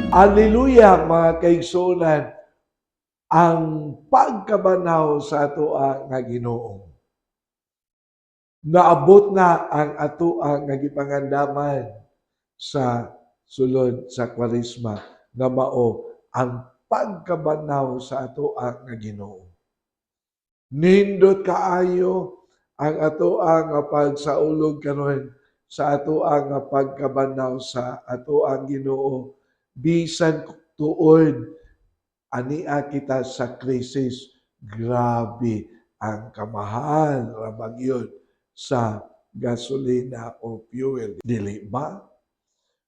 Hallelujah, mga kaigsunan, ang pagkabanaw sa atoa nga Ginoo. Naabot na ang atoa nga gipangandaman sa sulod sa Kwaresma nga mao ang pagkabanaw sa atoa nga Ginoo. Nindot kaayo ang atoa nga pagsaulog karon sa atoa nga pagkabanaw sa atoa ang Ginoo bisan tuod ania kita sa krisis. Grabe ang kamahal ra bagyon sa gasolina o fuel, dili ba?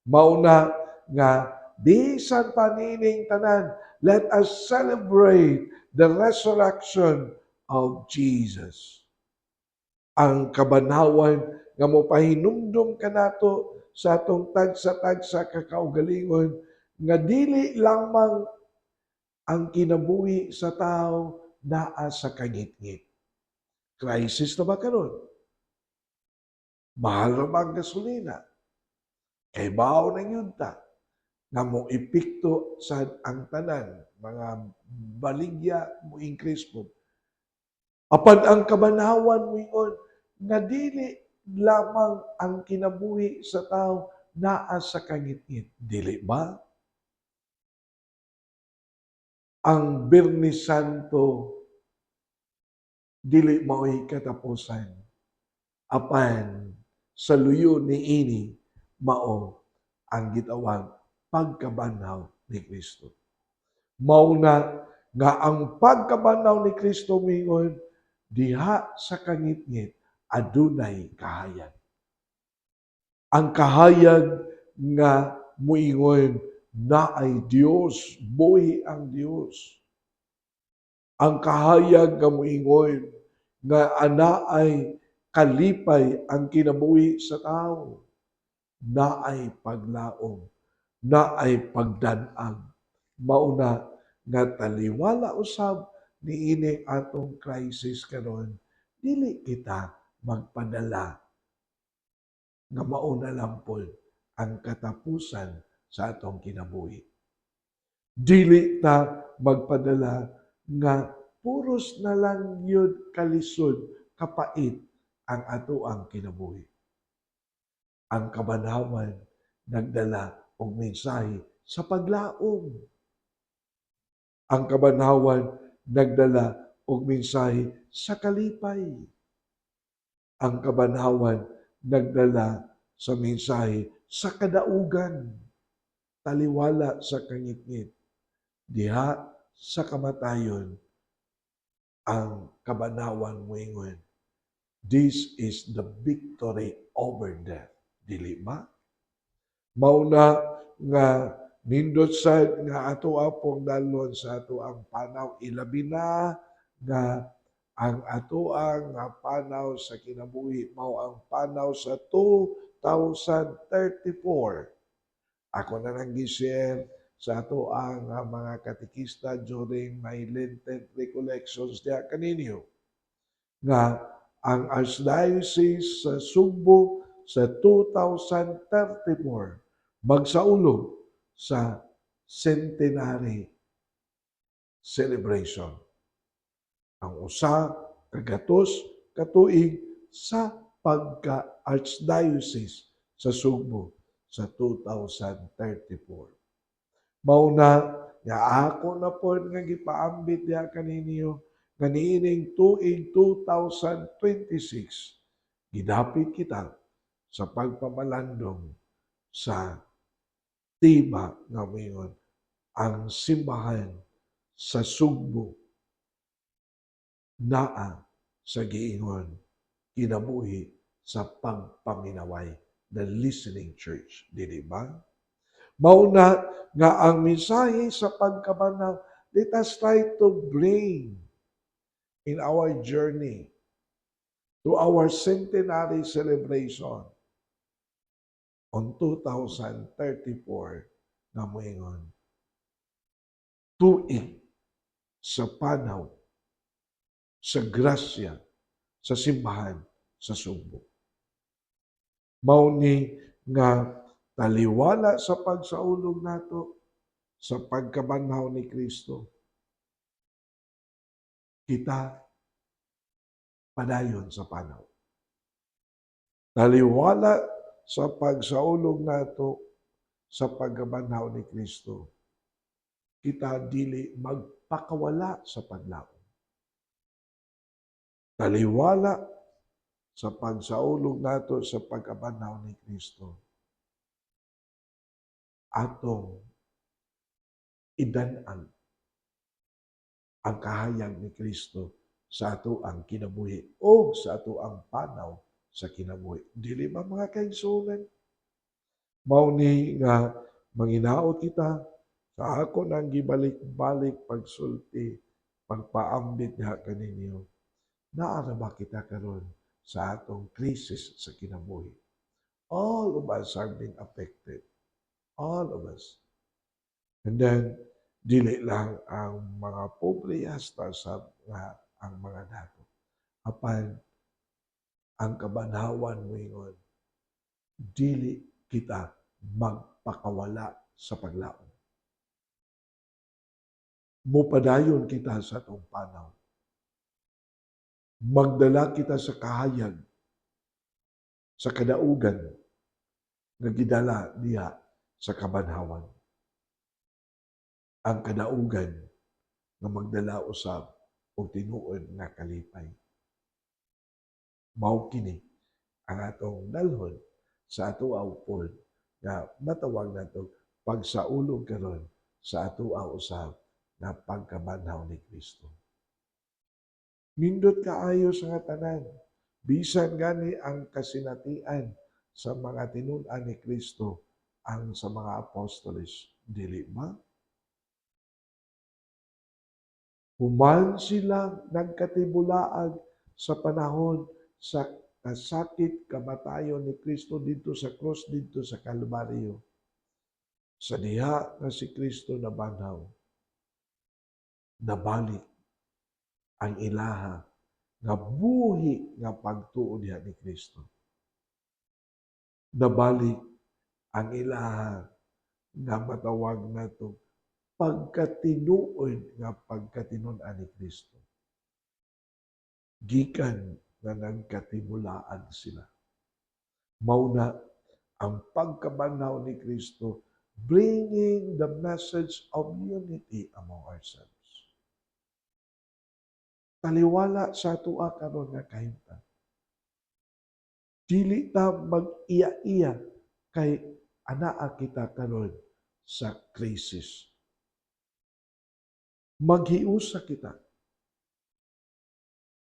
Mauna nga bisan panining tanan, let us celebrate the resurrection of Jesus. Ang kabanawan nga mopahinumdom kanato sa atong tagsa-tagsa kakaugalingon nga dili lamang ang kinabuhi sa tao naa sa kangit-ngit. Crisis na ba karon? Mahal ra ba ang gasolina? Kay bawo na yun ta na mo epekto sa ang tanan, mga baligya mo increase po. Apan ang kabanawan mo ingon nga dili lamang ang kinabuhi sa tao naa sa kangit-ngit. Dili ba? Ang Biyernes Santo dili mao'y katapusan. Apan sa luyo ni ini mao ang gitawag pagkabanaw ni Kristo. Mauna nga ang pagkabanaw ni Kristo mingon diha sa kangit-ngit adunay kahayag. Ang kahayag nga muingon na ay Dios, buhi ang Dios. Ang kahayag nga muingon nga ana ay kalipay ang kinabuhi sa tao. Na ay paglaom, na ay pagdanag. Mauna nga taliwala usab ni ini atong crisis karon, dili kita magpadala nga mauna lang po ang katapusan sa atong kinabuhi. Dili ta magpadala nga puros na lang yun kalisod, kapait ang ato ang kinabuhi. Ang kabanawan nagdala og mensahe sa paglaom. Ang kabanawan nagdala og mensahe sa kalipay. Ang kabanawan nagdala sa mensahe sa kadaugan. Taliwala sa kangit-ngit. Diha sa kamatayon, ang kabanawan moingon, this is the victory over death. Dili ba? Mauna nga nindot sad nga ato apong dalon sa ato ang panaw, ilabi na nga ang ato ang panaw sa kinabuhi mao ang panaw sa 2034. Ako na nang gi-share sa ato ang mga katikista during my Lenten recollections diha kaninyo nga ang Archdiocese sa Sugbo sa 2034 magsaulog sa centenary celebration. Ang usa kagatos katuig sa pagka-Archdiocese sa Sugbo sa 2034. Mauna nga ako na po nga gipaambit diha kaninyo nga niining tuig 2026 gidapit kita sa pagpamalandong sa tema nga mayon ang simbahan sa Sugbo naa sa giingon kinabuhi sa pagpaminaway, the listening church, dili ba? Mauna nga ang mensahe sa pagkabanaw, let us try to bring in our journey to our centenary celebration on 2034 na moingon tuig sa panaw sa grasya sa simbahan sa Sugbo. Mao ni nga taliwala sa pagsaulog nato sa pagkabanhaw ni Kristo, kita padayon sa panaw. Taliwala sa pagsaulog nato sa pagkabanhaw ni Kristo, kita dili magpakawala sa paglaom. Taliwala sa pagsaulog nato sa pagkabanhaw ni Kristo, atong idan-an ang kahayag ni Kristo sa ato ang kinabuhi o sa ato ang panaw sa kinabuhi. Dili ba mga kaigsunan? Mao ni nga manginaot kita sa ako nang gibalik-balik pagsulti, pagpaambit diha kaninyo. Naara ba kita karon sa atong krisis sa kinabuhi? All of us are being affected. All of us. And then, dili lang ang mga pobre hasta sa ang mga dato. Apan ang kabanhawan mo ingon, dili kita magpakawala sa paglaom. Mupadayon kita sa atong panaw. Magdala kita sa kahayag, sa kadaugan, nga gidala diha sa kabanhawan. Ang kadaugan nga magdala usab og tinuod nga kalipay. Mao kini ang atong dalhon sa ato upod nga matawag nato pagsaulog karon sa ato usab na pagkabanhaw ni Kristo. Nindot kaayo sa nga tanan, bisan gani ang kasinatian sa mga tinun-an ni Kristo ang sa mga apostoles, dili ba? Human sila nagkatibulaag sa panahon sa kasakit kamatayon ni Kristo dito sa krus, dito sa Kalbaryo. Sa diha nga si Kristo nabanhaw, nabalik ang ilaha nga buhi nga pagtuo diha ni Kristo. Nabalik ang ilaha nga matawag nato pagkatinuod nga pagkatinud-an ni Kristo. Gikan nga nagkatibulaan sila. Mauna ang pagkabanhaw ni Kristo, bringing the message of unity among ourselves. Taliwala sa atua karon nga kahimtang. Dili ta mag-iya-iya kay anaa kita karon sa krisis. Maghiusa kita.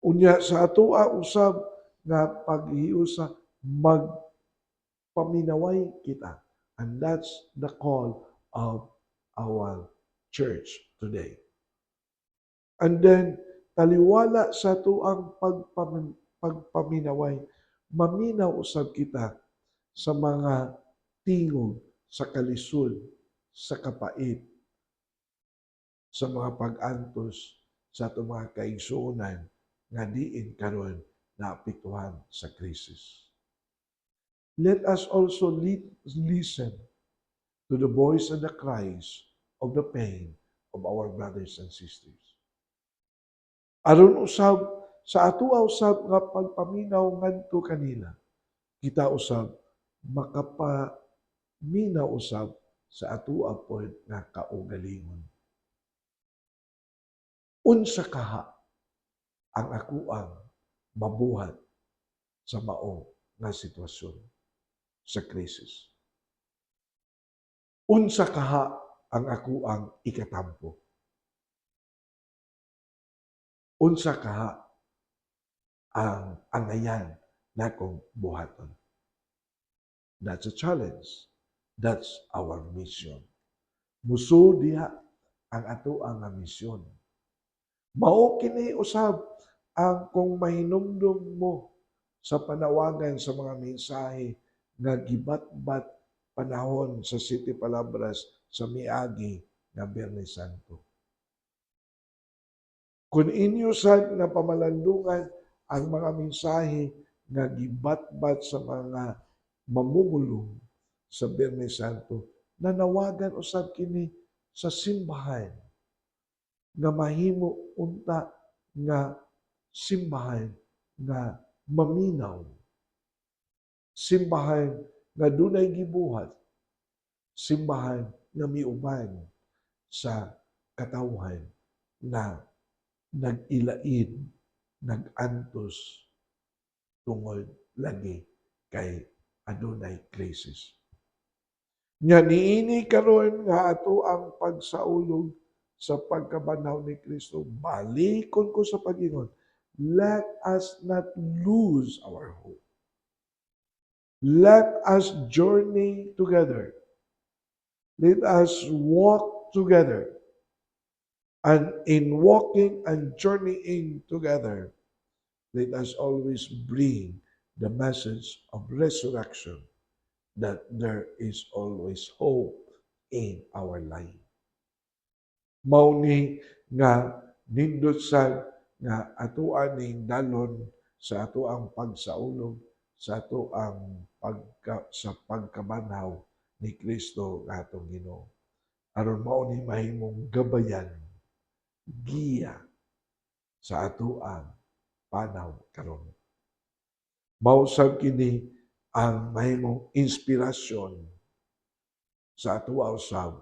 Unya sa atua usab nga paghiusa, magpaminaway kita. And that's the call of our church today. And then, taliwala sa tuang pagpaminaway, maminaw usab kita sa mga tingog, sa kalisod, sa kapait, sa mga pag-antos, sa itong mga kaigsuonan nga diin karon naapektuhan sa krisis. Let us also listen to the voice and the cries of the pain of our brothers and sisters. Aron usab sa atua usab nga pagpaminaw ngadto kanila, kita usab makapaminaw usab sa atua pod nga kaugalingon. Unsa kaha ang akuang mabuhat sa mao nga sitwasyon sa krisis? Unsa kaha ang akuang ikatampo? Unsa kaha ang angayan nakong buhaton? That's a challenge. That's our mission. Muso diha ang ato ang misyon. Mao kini usab ang kung mahinumdum mo sa panawagan sa mga mensahe nga gibat-bat panahon sa City Palabras sa miagi nga Biyernes Santo. Kung inyo sad nga pamalandungan ang mga mensahe nga gibat-bat sa mga mamumulong sa Biyernes Santo, nanawagan usab kini sa simbahan nga mahimo unta nga simbahan nga maminaw, simbahan nga dunay gibuhat, simbahan nga miuban sa katawhan na nag-ilaid, nag-antos tungod lagi kay adunay krisis. Nya niini karon nga ato ang pagsaulog sa pagkabanhaw ni Kristo, balikon ko sa pag-ingon, let us not lose our hope. Let us journey together. Let us walk together. And in walking and journeying together, let us always bring the message of resurrection, that there is always hope in our life. Mao ni nga nindot sad nga atuan ning dalon sa ato ang pagsaulog, sa ato ang sa pagkabanhaw ni Kristo nga atong Ginoo. Aron mao ni mahimong gabayan, giya sa ato ang panaw karon. Mao sad kini ang mahimong inspirasyon sa ato usab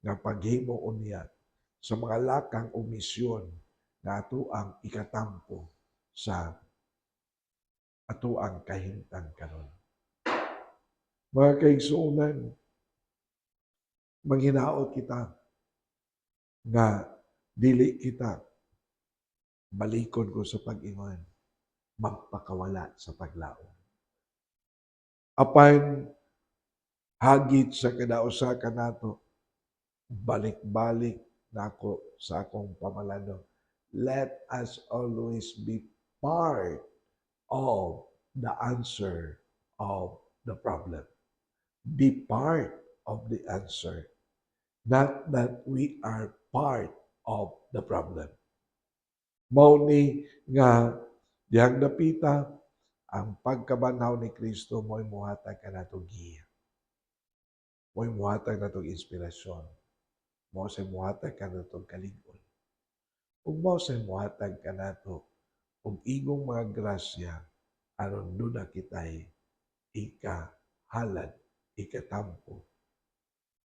nga paghimo unya sa mga lakang o misyon na ato ang ikatampo sa ato ang kahimtang karon. Mga kaigsuonan, manghinaot kita nga dili kita balikon ko sa pag-ingon, magpakawala sa paglaom. Apan hagit sa kadausa kanato, balik-balik nako sa akong pamalandong. Let us always be part of the answer of the problem. Be part of the answer. Not that we are part of the problem. Mao ni nga dihang dapita ang pagkabanhaw ni Kristo mo'y muhatag kanatong giya. Mo'y muhatag natong inspirasyon. Mao say muhatag kanatong kalig-on. Ug mao say muhatag kanato og igong mga grasya aron duna kitay ikahalad, ikatampo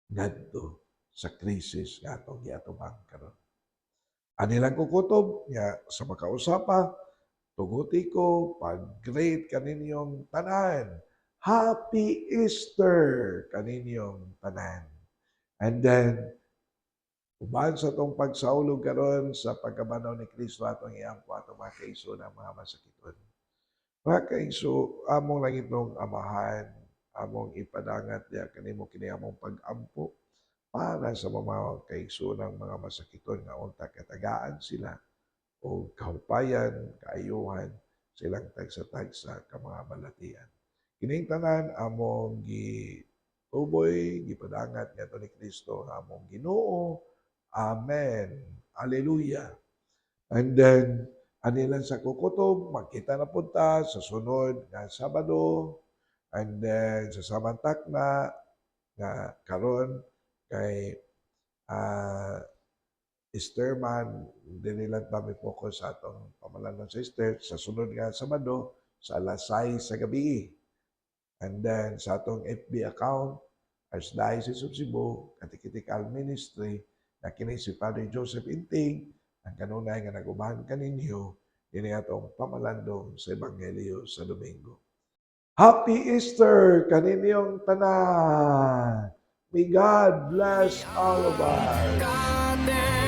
ngadto sa krisis nga atong giatubang karon. Ani lang ko kutob nga sa makausapa, tuguti ko, pag-great kaninyong tanan. Happy Easter kaninyong tanan. And then, uban sa itong pagsaulog karon sa pagkabanaw ni Kristo atong iampo atong mga kaiso ng mga masakiton. Mga kaiso, among lang itong amahan, among ipadangat niya kanimo kini among pag-ampo para sa mga kaiso ng mga masakiton nga unta katagaan sila o kahupayan, kaayuhan, silang tagsa-tagsa ka mga balatian. Kining tanan among gituboy, gipadangat ngadto ni Kristo nga among Ginoo. Amen. Hallelujah. And then, anilan sa kukutob, magkita na punta sa sunod nga Sabado. And then, sa samantak na nga karon kay Easter man, hindi nila kami focus sa atong pamalandong sa Easter. Sa sunod nga Sabado, sa alas 6 sa gabi. And then, sa atong FB account, Archdiocese of Cebu, Catechetical Ministry, na kini si Father Joseph Inting, ang kanunay nga nagubahan kaninyo, ini atong pamalandong sa Ebanghelyo sa Domingo. Happy Easter kaninyong tanan! May God bless all of us!